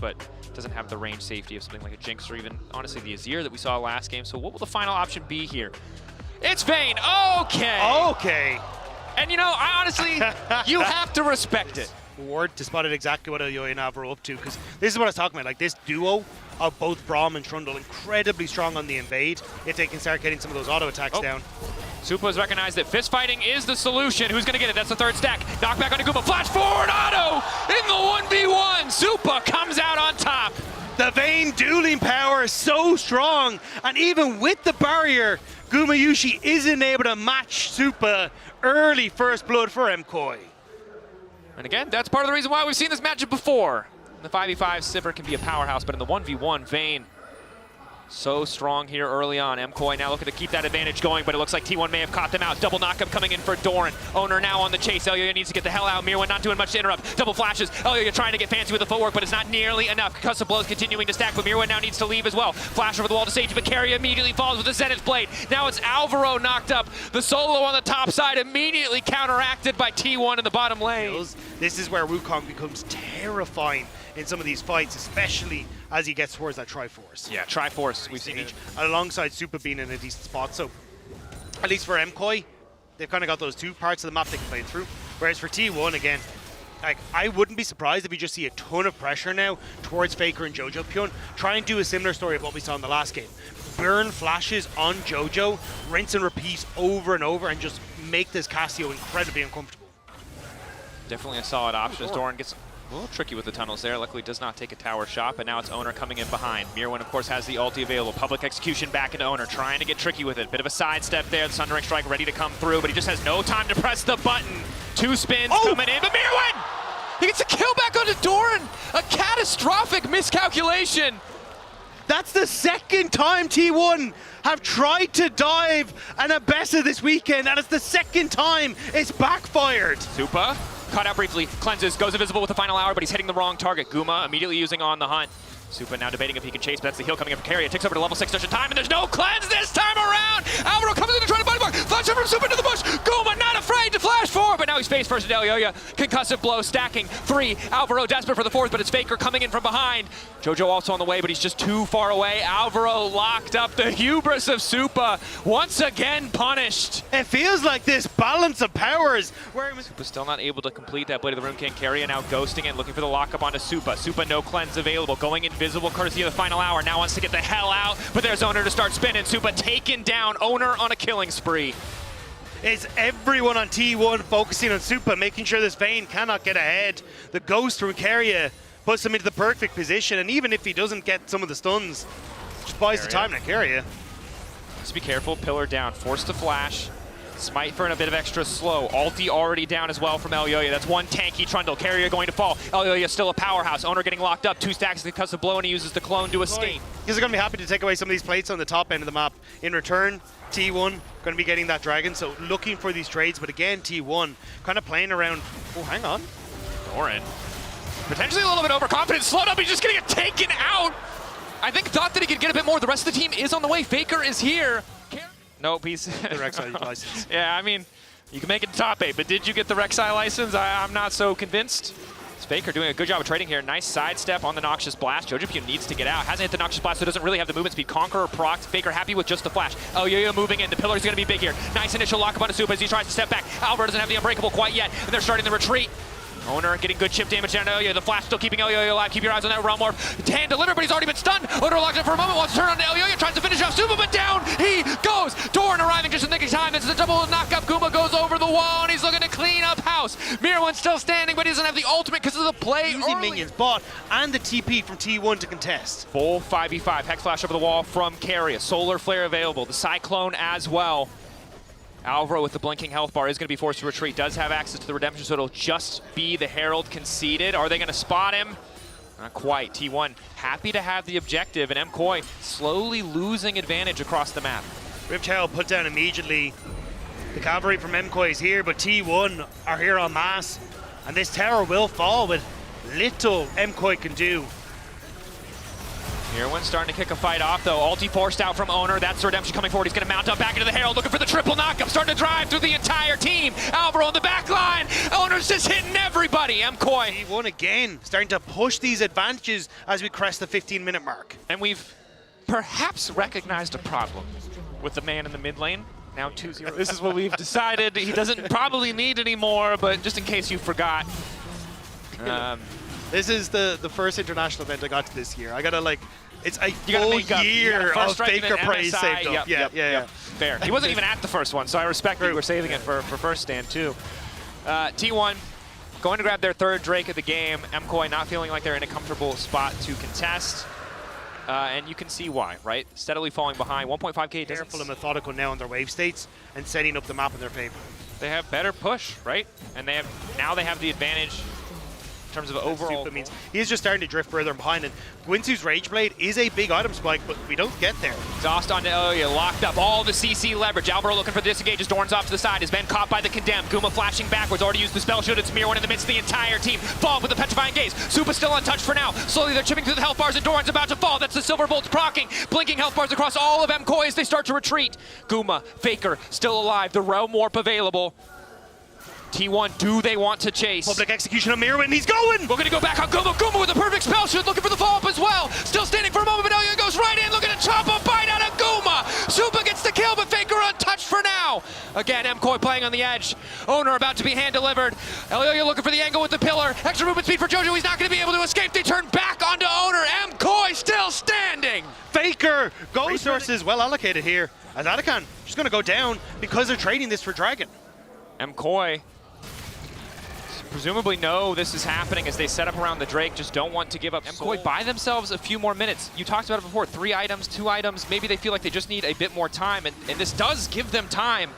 but doesn't have the range safety of something like a Jinx or even, honestly, the Azir that we saw last game. So what will the final option be here? It's Vayne. Okay. Okay. And you know, I honestly, you have to respect it. Ward to spot it exactly what Elyoya and Alvaro are up to, because this is what I was talking about. Like, this duo of both Braum and Trundle, incredibly strong on the invade if they can start getting some of those auto attacks down. Supa has recognized that fist fighting is the solution. Who's going to get it? That's the third stack. Knockback on Aguma. Flash forward auto in the 1v1. Supa comes out on top. The Vayne dueling power is so strong, and even with the barrier, Gumayusi isn't able to match Supa early first blood for MKOI. And again, that's part of the reason why we've seen this matchup before. In the 5v5, Sivir can be a powerhouse, but in the 1v1, Vayne so strong here early on. MKOI now looking to keep that advantage going, but it looks like T1 may have caught them out. Double knockup coming in for Doran. Owner now on the chase. Elyoya needs to get the hell out. Mirwan not doing much to interrupt. Double flashes. Elyoya trying to get fancy with the footwork, but it's not nearly enough. Concussive blows continuing to stack, but Mirwan now needs to leave as well. Flash over the wall to safety, but Carry immediately falls with the Zenith Blade. Now it's Alvaro knocked up. The solo on the top side immediately counteracted by T1 in the bottom lane. This is where Wukong becomes terrifying in some of these fights, especially as he gets towards that Triforce. Yeah, Triforce, we've seen it. Alongside Supa being in a decent spot. So, at least for MKOI, they've kind of got those two parts of the map they can play through. Whereas for T1, again, like, I wouldn't be surprised if we just see a ton of pressure now towards Faker and Jojo Pyun. Try and do a similar story of what we saw in the last game. Burn flashes on Jojo, rinse and repeat over and over, and just make this Cassio incredibly uncomfortable. Definitely a solid option as Doran gets a little tricky with the tunnels there. Luckily does not take a tower shot, but now it's Owner coming in behind. Mirwan, of course, has the ulti available. Public execution back into Owner, trying to get tricky with it. Bit of a sidestep there. The Sundering Strike ready to come through, but he just has no time to press the button. Two spins coming in, but Mirwan! He gets a kill back onto Doran! A catastrophic miscalculation! That's the second time T1 have tried to dive an Abessa this weekend, and it's the second time it's backfired. Supa caught out briefly, cleanses, goes invisible with the final hour, but he's hitting the wrong target. Guma immediately using on the hunt. Supa now debating if he can chase, but that's the heal coming in from Carry. It takes over to level 6 just in time, and there's no cleanse this time around! Alvaro comes in to try to body block. Flash over from Supa into the bush. Guma not afraid to flash forward, but now he's face first at Elyoya. Concussive blow stacking. 3. Alvaro desperate for the 4th, but it's Faker coming in from behind. Jojo also on the way, but he's just too far away. Alvaro locked up. The hubris of Supa once again punished. It feels like this balance of powers where Supa still not able to complete that Blade of the Rune King. Carry now ghosting it, looking for the lockup onto Supa. Supa no cleanse available, going invisible courtesy of the final hour. Now wants to get the hell out, but there's Owner to start spinning. Supa taken down. Owner on a killing spree. It's everyone on T1 focusing on Supa, making sure this Vayne cannot get ahead. The ghost from Keria puts him into the perfect position, and even if he doesn't get some of the stuns, just buys the time to Keria. Just be careful, pillar down, forced to flash. Smite for a bit of extra slow. Ulti already down as well from Elyoya. That's one tanky Trundle. Carrier going to fall. Elyoya still a powerhouse. Owner getting locked up. 2 stacks of the concussive blow, and he uses the clone to escape. He's going to be happy to take away some of these plates on the top end of the map. In return, T1 going to be getting that dragon, so looking for these trades. But again, T1 kind of playing around. Oh, hang on. Doran potentially a little bit overconfident. Slowed up. He's just going to get taken out. I think thought that he could get a bit more. The rest of the team is on the way. Faker is here. Nope, he's... The Rek'Sai license. Yeah, I mean, you can make it top 8, but did you get the Rek'Sai license? I'm not so convinced. It's Faker doing a good job of trading here. Nice sidestep on the Noxious Blast. Jojo Pyun needs to get out. Hasn't hit the Noxious Blast, so doesn't really have the movement speed. Conqueror procs. Faker happy with just the flash. Elyoya moving in. The pillar's going to be big here. Nice initial lock up on Supa as he tries to step back. Alvaro doesn't have the Unbreakable quite yet, and they're starting the retreat. Owner getting good chip damage down to Elyoya. The flash still keeping Elyoya alive. Keep your eyes on that Realm Orb. Hand delivered, but he's already been stunned. Owner locked up for a moment. Wants to turn on to Elyoya. Tries to finish off Supa, but down he goes. Doran arriving just in the nick of time. This is a double knockup. Guma goes over the wall, and he's looking to clean up house. Mirwan's still standing, but he doesn't have the ultimate because of the play Easy minions bought, and the TP from T1 to contest. Full 5v5. Hex flash over the wall from Carry. A Solar Flare available. The Cyclone as well. Alvaro with the blinking health bar is going to be forced to retreat. Does have access to the redemption, so it'll just be the Herald conceded. Are they going to spot him? Not quite. T1 happy to have the objective, and MKOI slowly losing advantage across the map. Rift Herald put down immediately. The cavalry from MKOI is here, but T1 are here en masse, and this tower will fall with little MKOI can do. Mirwin's starting to kick a fight off, though. Ulti forced out from Owner. That's the Redemption coming forward. He's going to mount up back into the Herald, looking for the triple knockup. Starting to drive through the entire team. Alvaro on the back line. Owner's just hitting everybody. MKOI. T1 again, starting to push these advantages as we crest the 15-minute mark. And we've perhaps recognized a problem with the man in the mid lane. Now 2-0. This is what we've decided. He doesn't probably need any more, but just in case you forgot. This is the first international event I got to this year. I gotta it's a You gotta full make up. year First of strike Faker and praise MSI. saved up. Yep. Fair. He wasn't even at the first one, so I respect that you were saving it for first stand too. T1 going to grab their third Drake of the game. MKOI not feeling like they're in a comfortable spot to contest. And you can see why, right? Steadily falling behind. 1.5k. Careful and methodical now on their wave states and setting up the map in their favor. They have better push, right? And they have the advantage in terms of overall. Means he's just starting to drift further behind, and Gwinsu's Rage Blade is a big item spike, but we don't get there. Exhaust onto Elia, locked up, all the CC leverage. Alvaro looking for the disengages, Dorn's off to the side, has been caught by the Condemned. Guma flashing backwards, already used the spell shield. It's Mirwin in the midst of the entire team. Fall with the Petrifying Gaze. Supa's still untouched for now. Slowly they're chipping through the health bars, and Doran's about to fall. That's the Silver Bolts proccing. Blinking health bars across all of MKOI as they start to retreat. Guma, Faker, still alive. The Realm Warp available. T1, do they want to chase? Public execution of Mirwin, he's going! We're gonna go back on Guma. Guma with a perfect spell shoot, looking for the follow-up as well. Still standing for a moment, but Elia goes right in, looking to chop a bite out of Guma. Supa gets the kill, but Faker untouched for now. Again, MKOI playing on the edge. Owner about to be hand-delivered. Elia looking for the angle with the pillar. Extra movement speed for Jojo, he's not gonna be able to escape. They turn back onto Owner. MKOI still standing. Faker, goal sources well allocated here. As Adakan just gonna go down because they're trading this for Dragon. MKOI presumably know this is happening as they set up around the Drake, just don't want to give up. MKOI buy themselves a few more minutes. You talked about it before, 3 items, 2 items. Maybe they feel like they just need a bit more time, and this does give them time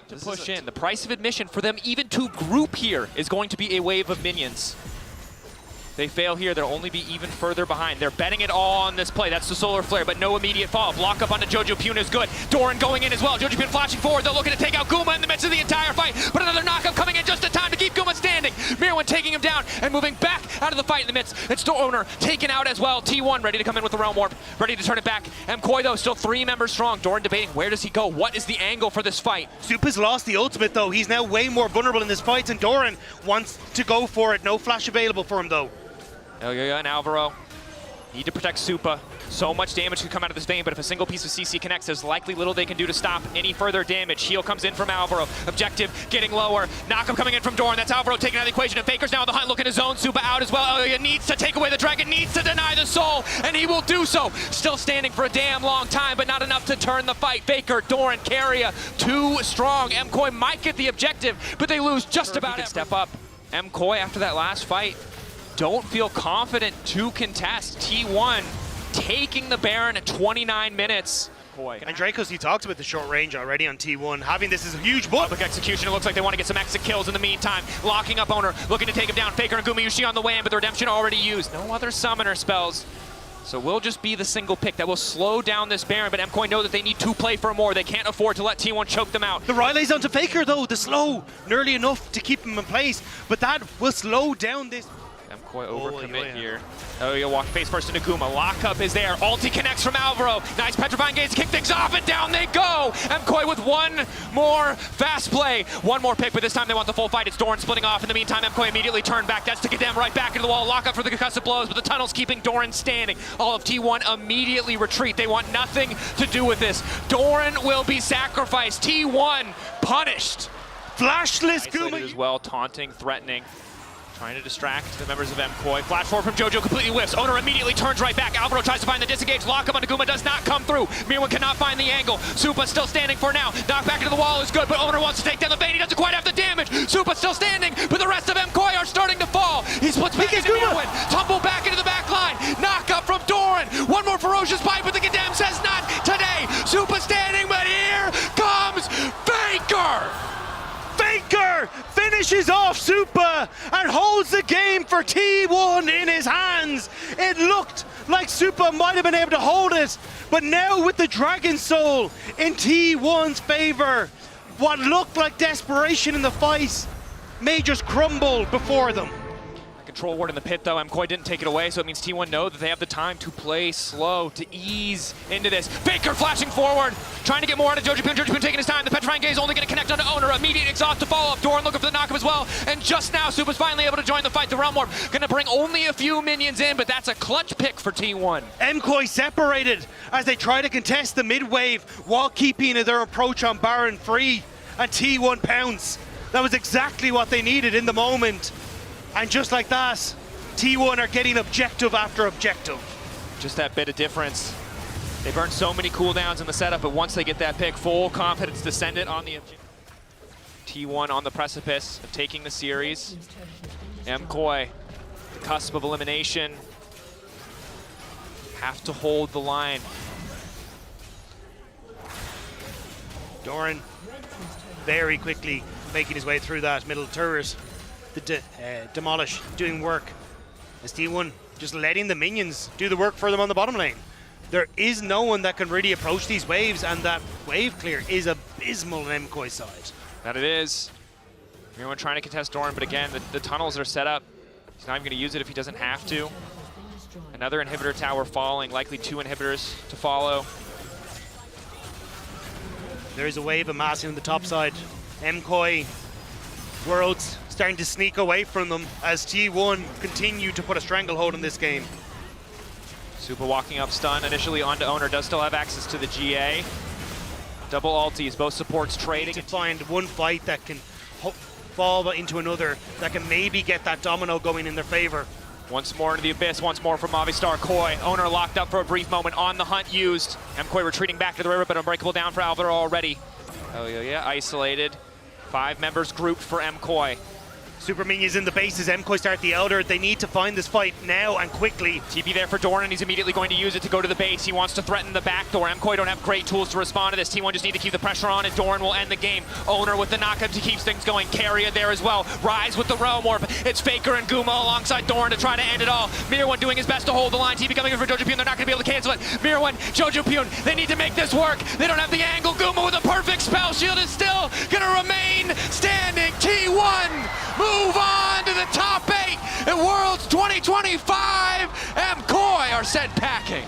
to push in. The price of admission for them even to group here is going to be a wave of minions. They fail here, they'll only be even further behind. They're betting it all on this play. That's the Solar Flare, but no immediate follow-up. Lock up onto Jojo Puna is good. Doran going in as well. Jojo Puna flashing forward. They're looking to take out Guma in the midst of the entire fight, but another knockup coming in just in time to keep Guma standing. Mirwin taking him down and moving back out of the fight in the midst. It's the Owner taken out as well. T1 ready to come in with the Realm Warp, ready to turn it back. MKOI though, still 3 members strong. Doran debating where does he go? What is the angle for this fight? Supa's lost the ultimate though. He's now way more vulnerable in this fight, and Doran wants to go for it. No flash available for him though. Elia and Alvaro need to protect Supa. So much damage could come out of this vein, but if a single piece of CC connects, there's likely little they can do to stop any further damage. Heal comes in from Alvaro. Objective getting lower. Knockup coming in from Doran. That's Alvaro taking out of the equation, and Faker's now on the hunt looking to zone Supa out as well. Elia needs to take away the Dragon, needs to deny the soul, and he will do so. Still standing for a damn long time, but not enough to turn the fight. Faker, Doran, Carrier, too strong. MKOI might get the objective, but they lose just about it. Step up. MKOI after that last fight don't feel confident to contest. T1 taking the Baron at 29 minutes. And Dracos, he talked about the short range already on T1. Having this is a huge book. Public execution, it looks like they want to get some exit kills in the meantime. Locking up Owner, looking to take him down. Faker and Gumayushi on the way in, but the Redemption already used. No other summoner spells. So we'll just be the single pick that will slow down this Baron, but MKOI know that they need to play for more. They can't afford to let T1 choke them out. The Rileys onto Faker though, the slow, nearly enough to keep him in place, but that will slow down this. MKOI overcommit here. Elia walk face first into Guma. Lockup is there. Ulti connects from Alvaro. Nice Petrifying Gaze. Kick things off and down they go. MKOI with one more fast play. One more pick, but this time they want the full fight. It's Doran splitting off. In the meantime, MKOI immediately turned back. That's to get them right back into the wall. Lockup for the concussive blows, but the tunnel's keeping Doran standing. All of T1 immediately retreat. They want nothing to do with this. Doran will be sacrificed. T1 punished. Flashless Guma as well, taunting, threatening. Trying to distract the members of MKOI. Flash forward from Jojo, completely whiffs. Owner immediately turns right back. Alvaro tries to find the disengage. Lock up onto Guma, does not come through. Mirwin cannot find the angle. Supa still standing for now. Knock back into the wall is good, but Owner wants to take down the vein. He doesn't quite have the damage. Supa still standing, but the rest of MKOI are starting to fall. He splits back into Mirwin. Tumble back into the back line. Knock up from Doran. One more ferocious bite, but the Condemned says not today. Supa standing, but here comes Faker. Faker finishes off Supa and holds the game for T1 in his hands. It looked like Supa might have been able to hold it, but now with the Dragon Soul in T1's favor, what looked like desperation in the fight may just crumble before them. Control ward in the pit though, MKOI didn't take it away, so it means T1 know that they have the time to play slow, to ease into this. Faker flashing forward, trying to get more out of Jojapun. Jojapun taking his time. The Petrifying Gaze only going to connect onto Owner. Immediate exhaust to follow up. Doran looking for the knockup as well. And just now, Supa's finally able to join the fight. The Realm Warp going to bring only a few minions in, but that's a clutch pick for T1. MKOI separated as they try to contest the mid wave while keeping their approach on Baron free. And T1 pounce. That was exactly what they needed in the moment. And just like that, T1 are getting objective after objective. Just that bit of difference. They burned so many cooldowns in the setup, but once they get that pick, full confidence descendant on the objective. T1 on the precipice of taking the series. MKOI, the cusp of elimination. Have to hold the line. Doran very quickly making his way through that middle turret. The Demolish doing work. As T1 just letting the minions do the work for them on the bottom lane. There is no one that can really approach these waves, and that wave clear is abysmal on MKOI's side. That it is. Everyone trying to contest Doran, but again, the tunnels are set up. He's not even going to use it if he doesn't have to. Another inhibitor tower falling, likely 2 inhibitors to follow. There is a wave amassing on the top side. MKOI Worlds starting to sneak away from them as T1 continue to put a stranglehold in this game. Supa walking up stun initially onto Owner, does still have access to the GA. Double ultis, both supports trading. To find one fight that can fall into another, that can maybe get that domino going in their favor. Once more into the abyss, once more from Movistar Koi. Owner locked up for a brief moment, on the hunt used. MKOI retreating back to the river, but unbreakable down for Alvaro already. Oh yeah, isolated. 5 members grouped for MKOI. Super minions in the bases. MKOI start the Elder. They need to find this fight now and quickly. TP there for Doran, and he's immediately going to use it to go to the base. He wants to threaten the backdoor. MKOI don't have great tools to respond to this. T1 just need to keep the pressure on, and Doran will end the game. Owner with the knockup to keep things going. Carrier there as well. Rise with the Realm Warp. It's Faker and Guma alongside Doran to try to end it all. Mirwan doing his best to hold the line. TP coming in for Jojapun. They're not going to be able to cancel it. Mirwan, Jojapun, they need to make this work. They don't have the angle. Guma with a perfect spell shield is still going to remain standing. T1 move on to the top 8 at Worlds 2025. MKOI are sent packing.